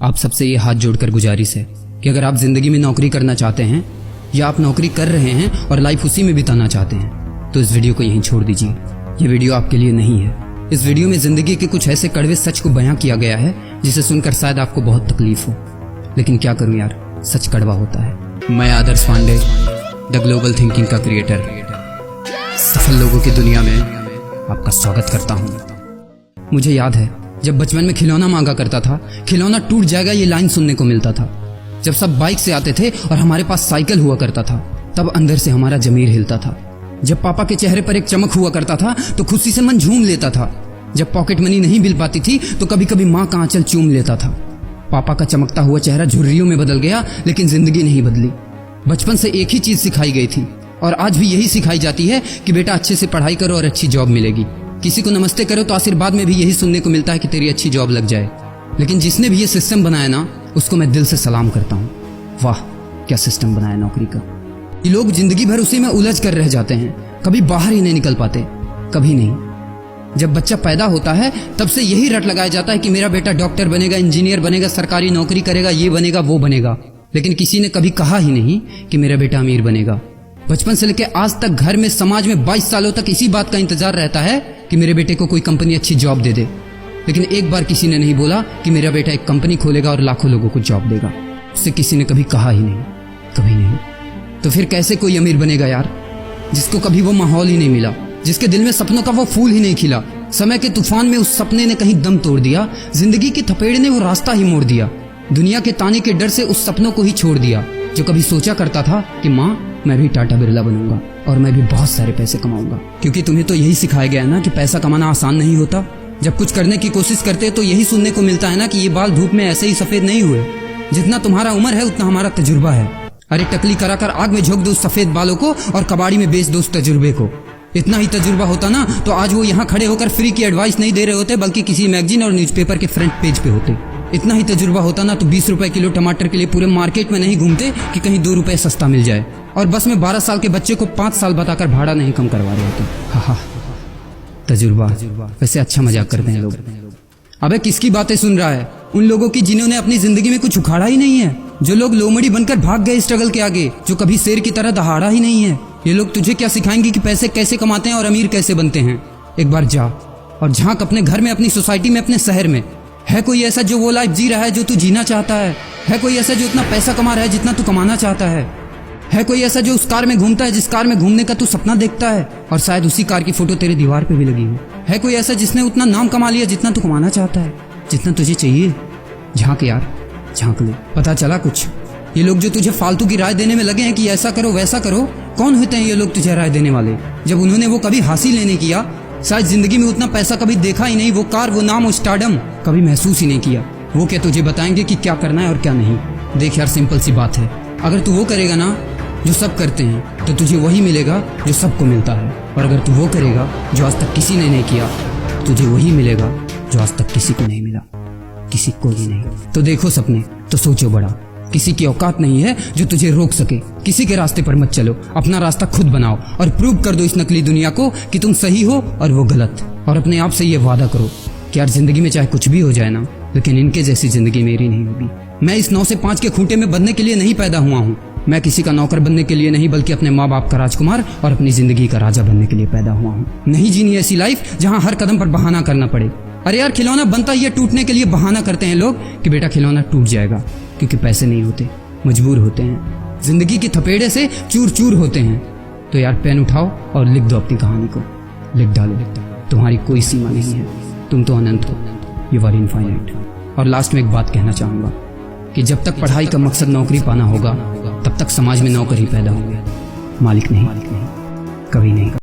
आप सबसे ये हाथ जोड़कर गुजारिश है कि अगर आप जिंदगी में नौकरी करना चाहते हैं या आप नौकरी कर रहे हैं और लाइफ उसी में बिताना चाहते हैं तो इस वीडियो को यहीं छोड़ दीजिए। ये वीडियो आपके लिए नहीं है। इस वीडियो में जिंदगी के कुछ ऐसे कड़वे सच को बयां किया गया है जिसे सुनकर शायद आपको बहुत तकलीफ हो, लेकिन क्या करूं यार, सच कड़वा होता है। मैं आदर्श पांडे, द ग्लोबल थिंकिंग का क्रिएटर, सफल लोगों की दुनिया में आपका स्वागत करता हूं। मुझे याद है जब बचपन में खिलौना मांगा करता था, खिलौना टूट जाएगा ये लाइन सुनने को मिलता था। जब सब बाइक से आते थे और हमारे पास साइकिल हुआ करता था तब अंदर से हमारा जमीर हिलता था। जब पापा के चेहरे पर एक चमक हुआ करता था तो खुशी से मन झूम लेता था। जब पॉकेट मनी नहीं मिल पाती थी तो कभी कभी माँ का आंचल चूम लेता था। पापा का चमकता हुआ चेहरा झुर्रियों में बदल गया, लेकिन जिंदगी नहीं बदली। बचपन से एक ही चीज सिखाई गई थी और आज भी यही सिखाई जाती है कि बेटा अच्छे से पढ़ाई करो और अच्छी जॉब मिलेगी। किसी को नमस्ते करो तो आशीर्वाद में भी यही सुनने को मिलता है कि तेरी अच्छी जॉब लग जाए। लेकिन जिसने भी ये सिस्टम बनाया ना, उसको मैं दिल से सलाम करता हूँ। वाह, क्या सिस्टम बनाया नौकरी का। ये लोग जिंदगी भर उसी में उलझ कर रह जाते हैं, कभी बाहर ही नहीं निकल पाते, कभी नहीं। जब बच्चा पैदा होता है तब से यही रट लगाया जाता है कि मेरा बेटा डॉक्टर बनेगा, इंजीनियर बनेगा, सरकारी नौकरी करेगा, ये बनेगा वो बनेगा। लेकिन किसी ने कभी कहा ही नहीं कि मेरा बेटा अमीर बनेगा। बचपन से लेकर आज तक घर में, समाज में 22 सालों तक इसी बात का इंतजार रहता है कि मेरे बेटे को कोई कंपनी अच्छी जॉब दे दे। लेकिन एक बार किसी ने नहीं बोला कि मेरा बेटा एक कंपनी खोलेगा और लाखों लोगों को जॉब देगा। उससे किसी ने कभी कहा ही नहीं, कभी नहीं। तो फिर कैसे कोई अमीर बनेगा यार, जिसको कभी वो माहौल ही नहीं मिला, जिसके दिल में सपनों का वो फूल ही नहीं खिला। समय के तूफान में उस सपने ने कहीं दम तोड़ दिया, जिंदगी के थपेड़े ने वो रास्ता ही मोड़ दिया। दुनिया के ताने के डर से उस सपनों को ही छोड़ दिया जो कभी सोचा करता था कि माँ मैं भी टाटा बिरला बनूंगा और मैं भी बहुत सारे पैसे कमाऊंगा। क्योंकि तुम्हें तो यही सिखाया गया है ना कि पैसा कमाना आसान नहीं होता। जब कुछ करने की कोशिश करते तो यही सुनने को मिलता है ना कि ये बाल धूप में ऐसे ही सफेद नहीं हुए। जितना तुम्हारा उम्र है उतना हमारा तजुर्बा है। अरे टकली कराकर आग में झोंक दो उस सफेद बालों को और कबाड़ी में बेच दो उस तजुर्बे को। इतना ही तजुर्बा होता ना तो आज वो यहाँ खड़े होकर फ्री की एडवाइस नहीं दे रहे होते, बल्कि किसी मैगजीन और न्यूज़पेपर के फ्रंट पेज पे होते। इतना ही तजुर्बा होता ना तो 20 रुपए किलो टमाटर के लिए पूरे मार्केट में नहीं घूमते कि कहीं 2 रुपए सस्ता मिल जाए। और बस में 12 साल के बच्चे को 5 साल बताकर भाड़ा नहीं कम करवा रहे होते। हा, तजुर्बा। वैसे अच्छा मजाक करते हैं लोग। अबे किसकी बातें सुन रहा है? उन लोगों की जिन्होंने अपनी जिंदगी में कुछ उखाड़ा ही नहीं है, जो लोग लोमड़ी बनकर भाग गए स्ट्रगल के आगे, जो कभी शेर की तरह दहाड़ा ही नहीं है। ये लोग तुझे क्या सिखाएंगे कि पैसे कैसे कमाते हैं और अमीर कैसे बनते हैं। एक बार जा और झांक अपने घर में, अपनी सोसाइटी में, अपने शहर में। है कोई ऐसा जो वो लाइफ जी रहा है जो तू जीना चाहता है? है कोई ऐसा जो इतना पैसा कमा रहा है जितना तू कमाना चाहता है? है कोई ऐसा जो उस कार में घूमता है जिस कार में घूमने का तू सपना देखता है और शायद उसी कार की फोटो तेरे दीवार पे भी लगी हो? है कोई ऐसा जिसने उतना नाम कमा लिया जितना तू कमाना चाहता है, जितना तुझे चाहिए? झांक यार, झांक ले, पता चला कुछ। ये लोग जो तुझे फालतू की राय देने में लगे हैं कि ऐसा करो वैसा करो, कौन होते हैं ये लोग तुझे राय देने वाले? जब उन्होंने वो कभी हासिल ही नहीं किया, शायद जिंदगी में उतना पैसा कभी देखा ही नहीं, वो कार, वो नाम, वो स्टारडम कभी महसूस ही नहीं किया, वो क्या तुझे बताएंगे कि क्या करना है और क्या नहीं? देख यार, सिंपल सी बात है, अगर तू वो करेगा ना जो सब करते हैं तो तुझे वही मिलेगा जो सबको मिलता है। और अगर तू वो करेगा जो आज तक किसी ने नहीं किया, तुझे वही मिलेगा जो आज तक किसी को नहीं मिला, किसी को भी नहीं। तो देखो सपने तो सोचो बड़ा। किसी की औकात नहीं है जो तुझे रोक सके। किसी के रास्ते पर मत चलो, अपना रास्ता खुद बनाओ और प्रूव कर दो इस नकली दुनिया को कि तुम सही हो और वो गलत। और अपने आप से ये वादा करो कि यार जिंदगी में चाहे कुछ भी हो जाए ना, लेकिन इनके जैसी जिंदगी मेरी नहीं होगी। मैं इस 9 से 5 के खूंटे में बंधने के लिए नहीं पैदा हुआ हूँ। मैं किसी का नौकर बनने के लिए नहीं, बल्कि अपने माँ बाप का राजकुमार और अपनी जिंदगी का राजा बनने के लिए पैदा हुआ हूँ। नहीं जीनी ऐसी लाइफ जहाँ हर कदम पर बहाना करना पड़े। अरे यार, खिलौना बनता ही है टूटने के लिए। बहाना करते हैं लोग कि बेटा खिलौना टूट जाएगा, क्योंकि पैसे नहीं होते, मजबूर होते हैं, जिंदगी के थपेड़े से चूर चूर होते हैं। तो यार पेन उठाओ और लिख दो अपनी कहानी को, लिख डालो। तुम्हारी कोई सीमा नहीं है, तुम तो अनंत हो, यू आर इनफाइनाइट। और लास्ट में एक बात कहना चाहूंगा कि जब तक पढ़ाई का मकसद नौकरी पाना होगा, तब तक समाज में नौकर ही पैदा होंगे, मालिक नहीं, कभी नहीं।